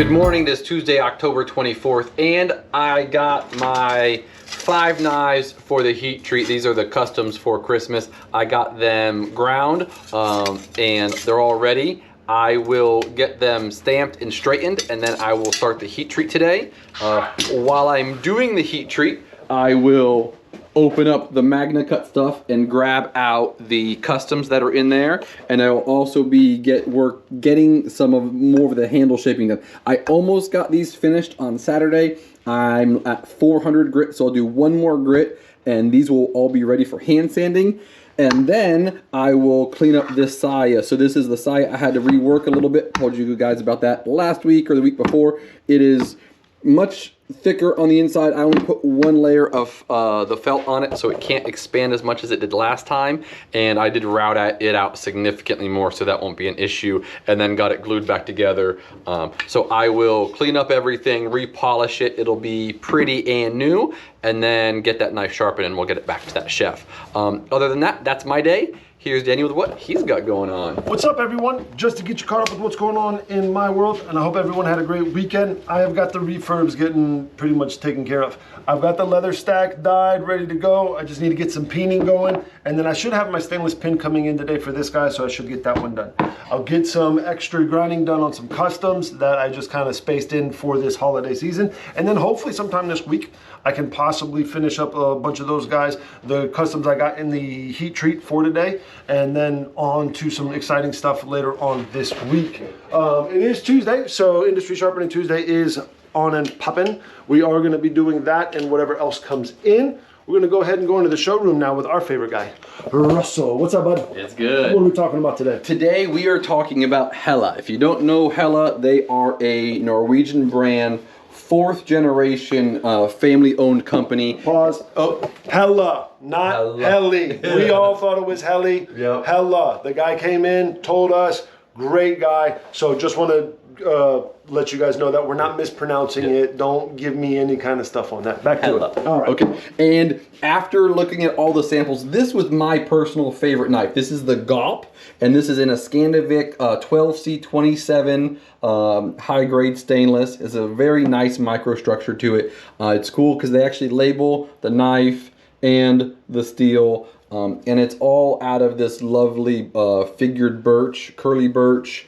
Good morning, this Tuesday, October 24th, and I got my 5 knives for the heat treat. These are the customs for Christmas. I got them ground, and they're all ready. I will get them stamped and straightened, and then I will start the heat treat today. While I'm doing the heat treat, I will open up the Magna Cut stuff and grab out the customs that are in there, and I will also be getting some of more of the handle shaping done. I almost got these finished on Saturday. I'm at 400 grit, so I'll do one more grit, and these will all be ready for hand sanding. And then I will clean up this saya. So this is the saya I had to rework a little bit. Told you guys about that last week or the week before. It is much thicker on the inside. I only put one layer of the felt on it so it can't expand as much as it did last time, and I did route it out significantly more, so that won't be an issue, and then got it glued back together. So I will clean up everything, repolish it, it'll be pretty and new, and then get that knife sharpened and we'll get it back to that chef. Other than that, that's my day. Here's Danny with what he's got going on. What's up, everyone? Just to get you caught up with what's going on in my world, and I hope everyone had a great weekend. I have got the refurbs getting pretty much taken care of. I've got the leather stack dyed, ready to go. I just need to get some peening going, and then I should have my stainless pin coming in today for this guy, so I should get that one done. I'll get some extra grinding done on some customs that I just kind of spaced in for this holiday season, and then hopefully sometime this week, I can possibly finish up a bunch of those guys, the customs I got in the heat treat for today, and then on to some exciting stuff later on this week. It is Tuesday, so Industry Sharpening Tuesday is on and popping. We are going to be doing that and whatever else comes in. We're going to go ahead and go into the showroom now with our favorite guy, Russell. What's up, bud? It's good. What are we talking about today? Today we are talking about Hella. If you don't know Hella, they are a Norwegian brand, 4th generation family-owned company. Pause. Oh, Hella, not Helly. We all thought it was Helly. Yep. Hella. The guy came in, told us, great guy. So just want to let you guys know that we're not mispronouncing it. Don't give me any kind of stuff on that. Back to Hella. it. All right. Okay. And after looking at all the samples, this was my personal favorite knife. This is the Gaup, and this is in a Scandinavic 12C27 high-grade stainless. It's a very nice microstructure to it. It's cool because they actually label the knife and the steel, and it's all out of this lovely figured birch, curly birch.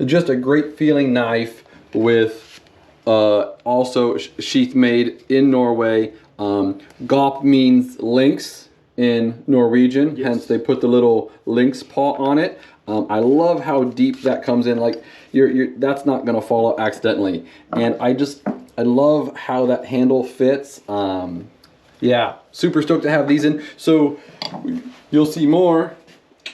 Just a great feeling knife with also sheath made in Norway. Gaup means lynx in Norwegian, yes. Hence they put the little lynx paw on it. I love how deep that comes in, like that's not gonna fall out accidentally. And I love how that handle fits. Yeah, super stoked to have these in. So you'll see more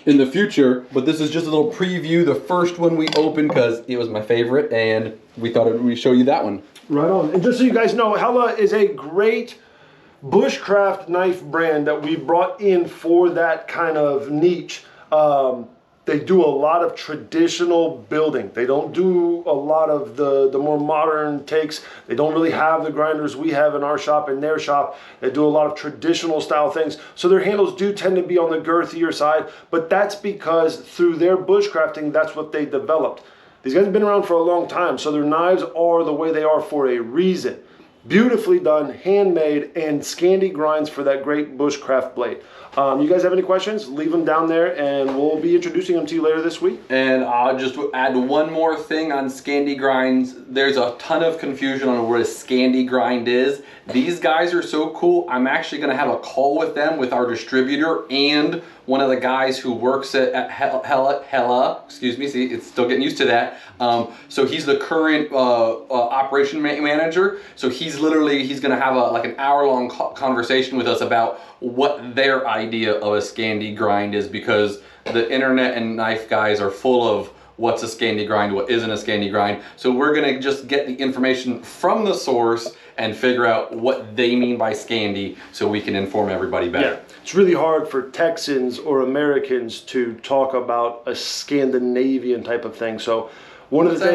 in the future, but this is just a little preview, the first one we opened because it was my favorite, and we thought we'd show you that one. Right on. And just so you guys know, Hella is a great bushcraft knife brand that we brought in for that kind of niche. They do a lot of traditional building. They don't do a lot of the more modern takes. They don't really have the grinders we have in our shop and their shop. They do a lot of traditional style things. So their handles do tend to be on the girthier side, but that's because through their bushcrafting, that's what they developed. These guys have been around for a long time, so their knives are the way they are for a reason. Beautifully done, handmade, and Scandi grinds for that great bushcraft blade. You guys have any questions? Leave them down there, and we'll be introducing them to you later this week. And I'll just add one more thing on Scandi grinds. There's a ton of confusion on what a Scandi grind is. These guys are so cool. I'm actually going to have a call with them, with our distributor and one of the guys who works at Hella, excuse me, see, it's still getting used to that. So he's the current operation manager. So he's going to have like an hour-long conversation with us about what their idea of a Scandi grind is, because the internet and knife guys are full of what's a Scandi grind, what isn't a Scandi grind. So we're gonna just get the information from the source and figure out what they mean by Scandi so we can inform everybody better. Yeah, it's really hard for Texans or Americans to talk about a Scandinavian type of thing. So one of the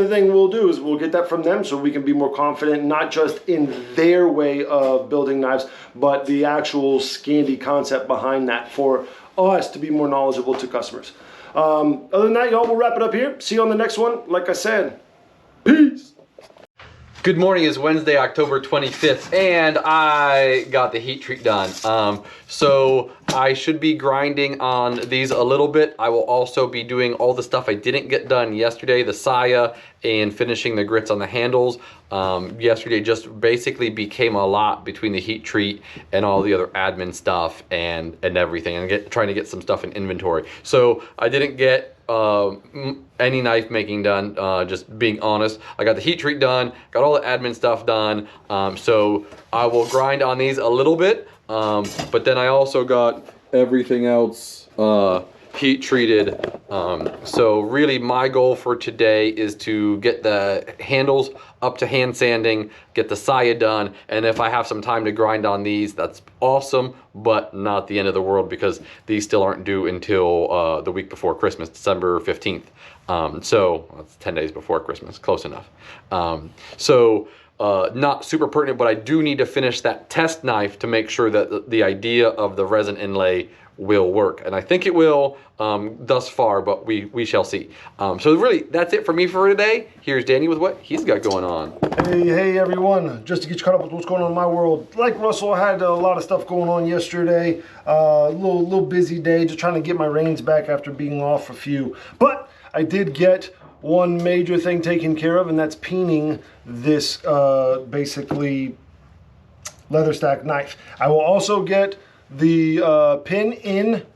things we'll do is we'll get that from them so we can be more confident, not just in their way of building knives, but the actual Scandi concept behind that for us to be more knowledgeable to customers. Other than that, y'all, we'll wrap it up here. See you on the next one. Like I said, Peace. Good morning. It's Wednesday, October 25th, and I got the heat treat done. So I should be grinding on these a little bit. I will also be doing all the stuff I didn't get done yesterday, the saya, and finishing the grits on the handles. Yesterday just basically became a lot between the heat treat and all the other admin stuff and everything, and trying to get some stuff in inventory. So I didn't get any knife making done, just being honest. I got the heat treat done, got all the admin stuff done, so I will grind on these a little bit, but then I also got everything else heat treated. So really my goal for today is to get the handles up to hand sanding, get the saya done, and if I have some time to grind on these, that's awesome, but not the end of the world because these still aren't due until the week before Christmas, December 15th. So that's 10 days before Christmas, close enough. Not super pertinent, but I do need to finish that test knife to make sure that the idea of the resin inlay will work, and I think it will thus far, but we shall see. So really, that's it for me for today. Here's Danny with what he's got going on. Hey everyone, just to get you caught up with what's going on in my world. Like Russell, I had a lot of stuff going on yesterday. Little busy day, just trying to get my reins back after being off a few. But I did get one major thing taken care of, and that's peening this basically leather stack knife. I will also get the pin in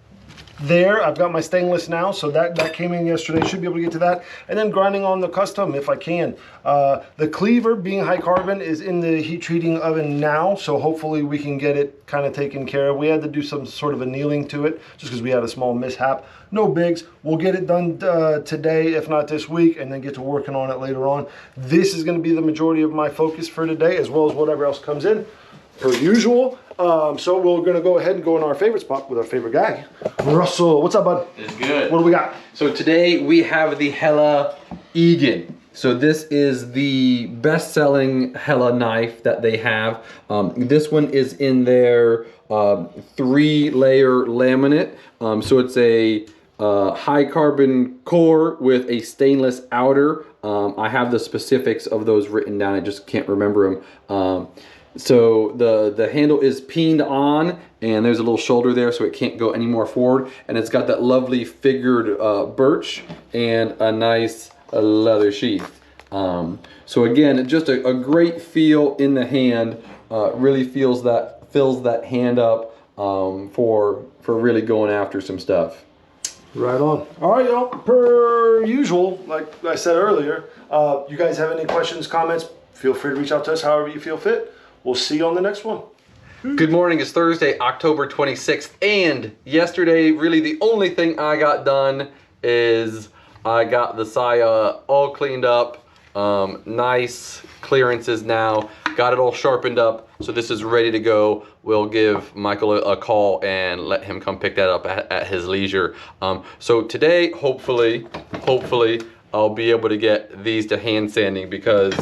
there. I've got my stainless now, so that came in yesterday. Should be able to get to that. And then grinding on the custom if I can. The cleaver, being high carbon, is in the heat treating oven now, so hopefully we can get it kind of taken care of. We had to do some sort of annealing to it just because we had a small mishap. No bigs. We'll get it done today, if not this week, and then get to working on it later on. This is going to be the majority of my focus for today, as well as whatever else comes in, per usual. So we're gonna go ahead and go in our favorite spot with our favorite guy, Russell. What's up, bud? It's good. What do we got? So today we have the Hella Egan. So this is the best-selling Hella knife that they have. This one is in their 3-layer laminate. So it's a high carbon core with a stainless outer. I have the specifics of those written down. I just can't remember them. So the handle is peened on, and there's a little shoulder there so it can't go any more forward, and it's got that lovely figured birch and a nice leather sheath. So again, just a great feel in the hand. Really fills that hand up for really going after some stuff. Right on. All right, y'all. Per usual, like I said earlier, you guys have any questions, comments, feel free to reach out to us however you feel fit. We'll see you on the next one. Good morning. It's Thursday, October 26th, and yesterday, really the only thing I got done is I got the saya all cleaned up, nice clearances now, got it all sharpened up, so this is ready to go. We'll give Michael a call and let him come pick that up at his leisure. So today, hopefully, I'll be able to get these to hand sanding because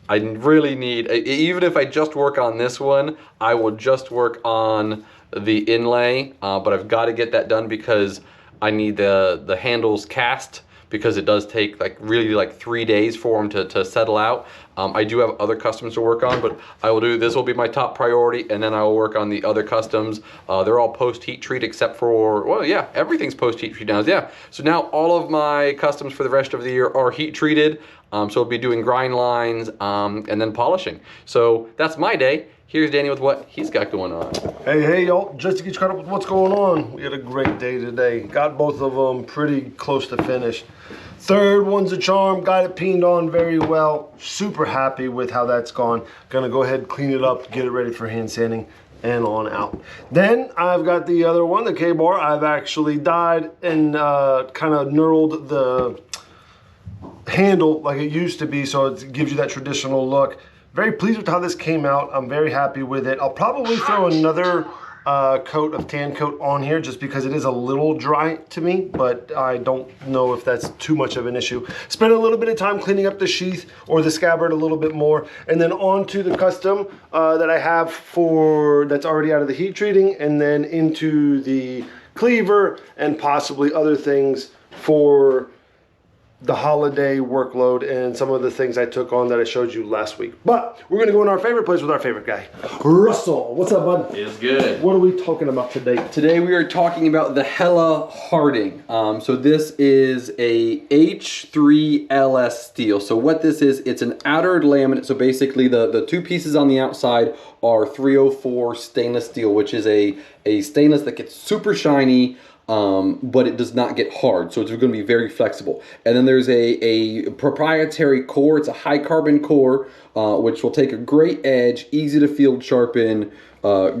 I really need, even if I just work on this one, I will just work on the inlay, but I've got to get that done because I need the handles cast, because it does take really 3 days for them to settle out. I do have other customs to work on, but this will be my top priority, and then I will work on the other customs. They're all post heat treat except for, well, yeah, everything's post heat treat now. Yeah, so now all of my customs for the rest of the year are heat treated. So I'll be doing grind lines and then polishing. So that's my day. Here's Danny with what he's got going on. Hey y'all, just to get you caught up with what's going on, we had a great day today. Got both of them pretty close to finish. Third one's a charm, got it peened on very well. Super happy with how that's gone. Gonna go ahead, clean it up, get it ready for hand sanding, and on out. Then I've got the other one, the K-bar. I've actually dyed and kind of knurled the handle like it used to be, so it gives you that traditional look. Very pleased with how this came out. I'm very happy with it. I'll probably throw another coat of tan coat on here just because it is a little dry to me, but I don't know if that's too much of an issue. Spend a little bit of time cleaning up the sheath or the scabbard a little bit more, and then onto the custom that I have that's already out of the heat treating, and then into the cleaver and possibly other things for the holiday workload and some of the things I took on that I showed you last week. But we're gonna go in our favorite place with our favorite guy, Russell. What's up, bud? It's good. What are we talking about today? Today we are talking about the Hella Harding. So this is a H3LS steel. So what this is, it's an outer laminate. So basically the two pieces on the outside are 304 stainless steel, which is a stainless that gets super shiny, but it does not get hard, so it's going to be very flexible. And then there's a proprietary core. It's a high carbon core, which will take a great edge, easy to field sharpen,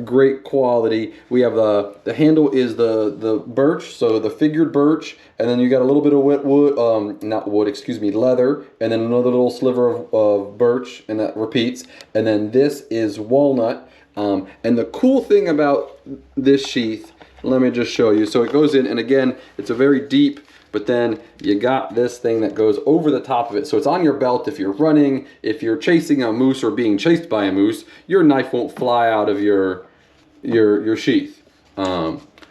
great quality. We have the handle is the birch, so the figured birch, and then you got a little bit of leather, and then another little sliver of birch, and that repeats. And then this is walnut. And the cool thing about this sheath, let me just show you. So it goes in, and again, it's a very deep, but then you got this thing that goes over the top of it. So it's on your belt if you're running, if you're chasing a moose or being chased by a moose, your knife won't fly out of your sheath.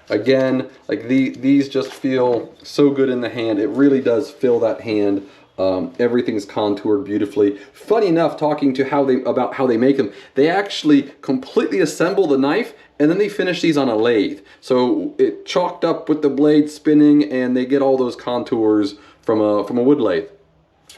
Again, like these just feel so good in the hand. It really does fill that hand. Everything's contoured beautifully. Funny enough, talking to about how they make them, they actually completely assemble the knife and then they finish these on a lathe. So it chalked up with the blade spinning, and they get all those contours from a wood lathe.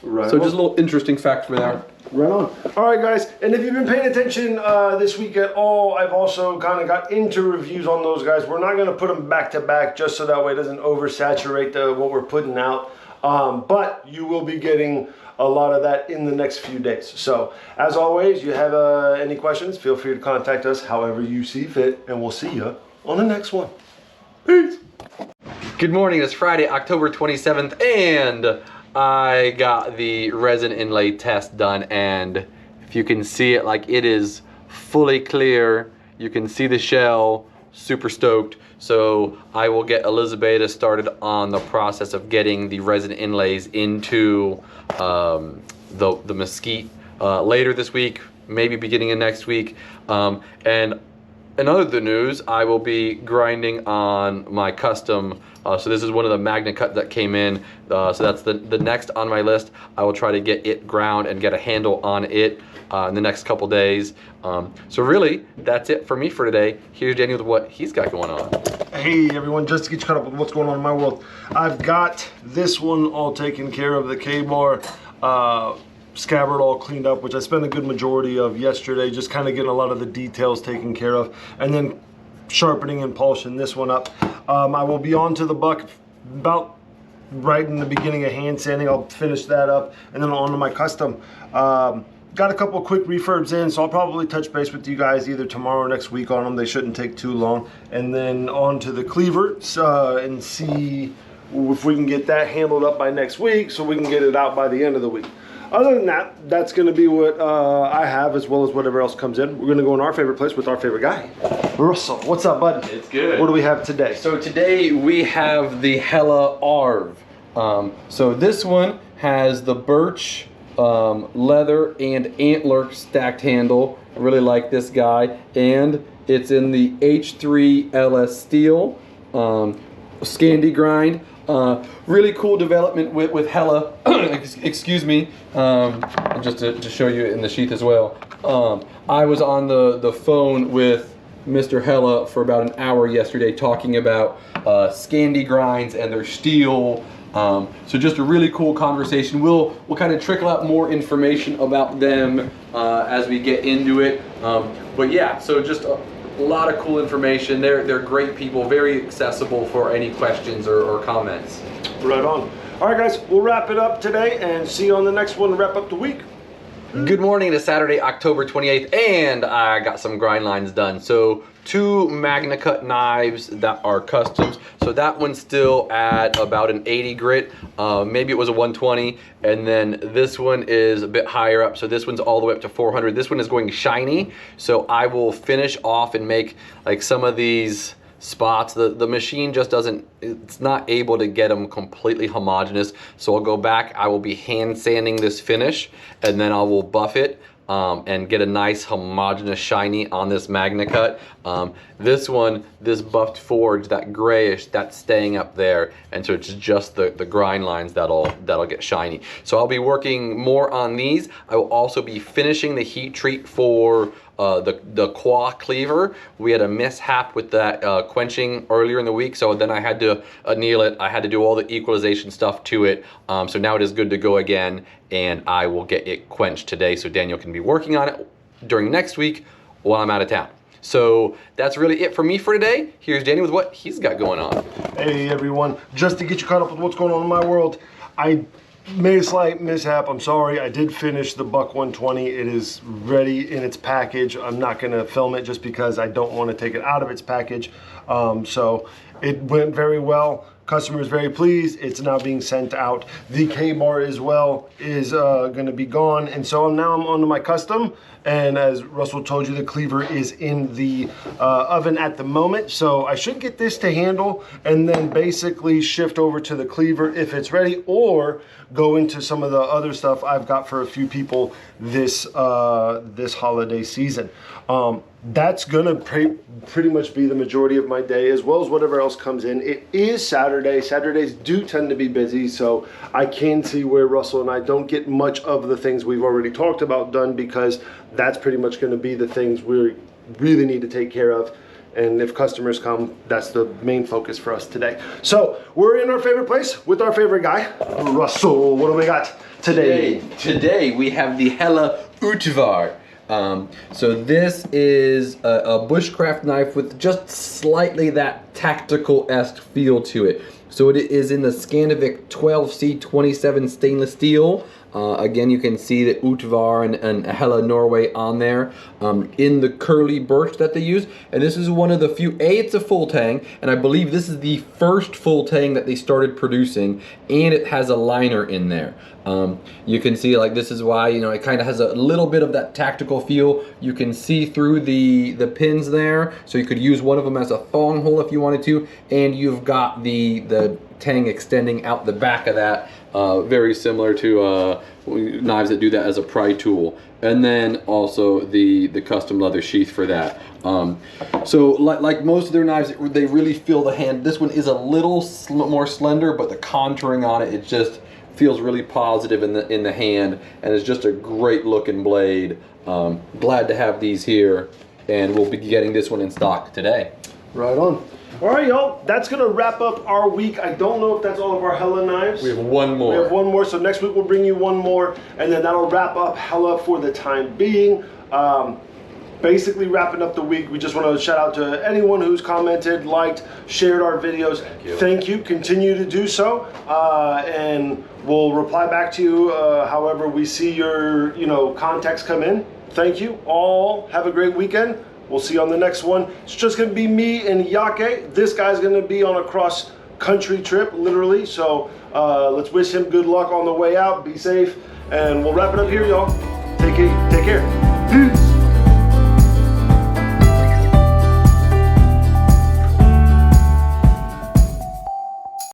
Right. So just a little interesting fact for there. Right on. All right, guys, and if you've been paying attention this week at all, I've also kind of got into reviews on those guys. We're not going to put them back to back just so that way it doesn't oversaturate what we're putting out. But you will be getting a lot of that in the next few days. So as always, you have any questions, feel free to contact us however you see fit, and we'll see you on the next one. Peace. Good morning, it's Friday, October 27th, and I got the resin inlay test done, and if you can see it, like, it is fully clear. You can see the shell, super stoked. So I will get Elizabeth started on the process of getting the resin inlays into the mesquite later this week, maybe beginning of next week. And in other news, I will be grinding on my custom. So this is one of the Magna Cut that came in. So that's the next on my list. I will try to get it ground and get a handle on it in the next couple days. So really, that's it for me for today. Here's Daniel with what he's got going on. Hey everyone, just to get you caught up with what's going on in my world, I've got this one all taken care of, the K-bar scabbard all cleaned up, which I spent a good majority of yesterday, just kind of getting a lot of the details taken care of, and then sharpening and polishing this one up. I will be on to the buck about right in the beginning of hand sanding. I'll finish that up, and then on to my custom. Got a couple of quick refurbs in, so I'll probably touch base with you guys either tomorrow or next week on them. They shouldn't take too long. And then on to the cleaver and see if we can get that handled up by next week so we can get it out by the end of the week. Other than that, that's going to be what I have, as well as whatever else comes in. We're going to go in our favorite place with our favorite guy, Russell. What's up, bud? It's good. What do we have today? So today we have the Hella Arv. So this one has the birch, leather, and antler stacked handle. I really like this guy, and it's in the H3LS steel, Scandi grind. Really cool development with Hella. Excuse me. Just to show you in the sheath as well. I was on the phone with Mr. Hella for about an hour yesterday talking about Scandi grinds and their steel. So just a really cool conversation. We'll kind of trickle out more information about them as we get into it. But yeah, so just a lot of cool information. They're great people, very accessible for any questions or comments. Right on. All right, guys, we'll wrap it up today and see you on the next one to wrap up the week. Good morning. It's Saturday, October 28th, and I got some grind lines done. So 2 Magna Cut knives that are customs. So that one's still at about an 80 grit. Maybe it was a 120. And then this one is a bit higher up. So this one's all the way up to 400. This one is going shiny. So I will finish off and make like some of these spots. The machine just it's not able to get them completely homogeneous. So I'll go back, I will be hand sanding this finish, and then I will buff it. and get a nice homogeneous shiny on this Magna Cut. This one, this buffed forge, that grayish, that's staying up there, and so it's just the grind lines that'll get shiny. So I'll be working more on these. I will also be finishing the heat treat for the Qua cleaver. We had a mishap with that quenching earlier in the week, so then I had to anneal it. I had to do all the equalization stuff to it. So now it is good to go again, and I will get it quenched today so Daniel can be working on it during next week while I'm out of town. So that's really it for me for today. Here's Daniel with what he's got going on. Hey everyone, just to get you caught up with what's going on in my world, I made a slight mishap. I'm sorry. I did finish the Buck 120. It is ready in its package. I'm not going to film it just because I don't want to take it out of its package. So it went very well. Customer is very pleased. It's now being sent out. The K-bar as well is going to be gone. And so now I'm onto my custom. And as Russell told you, the cleaver is in the oven at the moment. So I should get this to handle and then basically shift over to the cleaver if it's ready, or go into some of the other stuff I've got for a few people this this holiday season. That's gonna pretty much be the majority of my day, as well as whatever else comes in. It is Saturday. Saturdays do tend to be busy, so I can see where Russell and I don't get much of the things we've already talked about done, because that's pretty much gonna be the things we really need to take care of. And if customers come, that's the main focus for us today. So we're in our favorite place with our favorite guy, Russell. What do we got today? Today we have the Hella Utvar. So this is a bushcraft knife with just slightly that tactical-esque feel to it. So it is in the Scandinavic 12C27 stainless steel. Again, you can see the Utvar and Hella Norway on there, in the curly birch that they use. And this is one of the few, it's a full tang, and I believe this is the first full tang that they started producing, and it has a liner in there. You can see, like, this is why, you know, it kind of has a little bit of that tactical feel. You can see through the pins there, so you could use one of them as a thong hole if you wanted to, and you've got the tang extending out the back of that, very similar to knives that do that as a pry tool. And then also the custom leather sheath for that. So like most of their knives, they really feel the hand. This one is a little more slender, but the contouring on it, it just feels really positive in the hand, and it's just a great looking blade. Glad to have these here, and we'll be getting this one in stock today. Right on. All right, y'all, that's gonna wrap up our week. I don't know if that's all of our Hella knives. We have one more. We have one more, so next week we'll bring you one more, and then that'll wrap up Hella for the time being. Basically wrapping up the week, we just want to shout out to anyone who's commented, liked, shared our videos. Thank you. Continue to do so, and we'll reply back to you however we see your contacts come in. Thank you all. Have a great weekend. We'll see you on the next one. It's just going to be me and Yake. This guy's going to be on a cross-country trip, literally. So let's wish him good luck on the way out. Be safe, and we'll wrap it up here, y'all. Take care. Peace.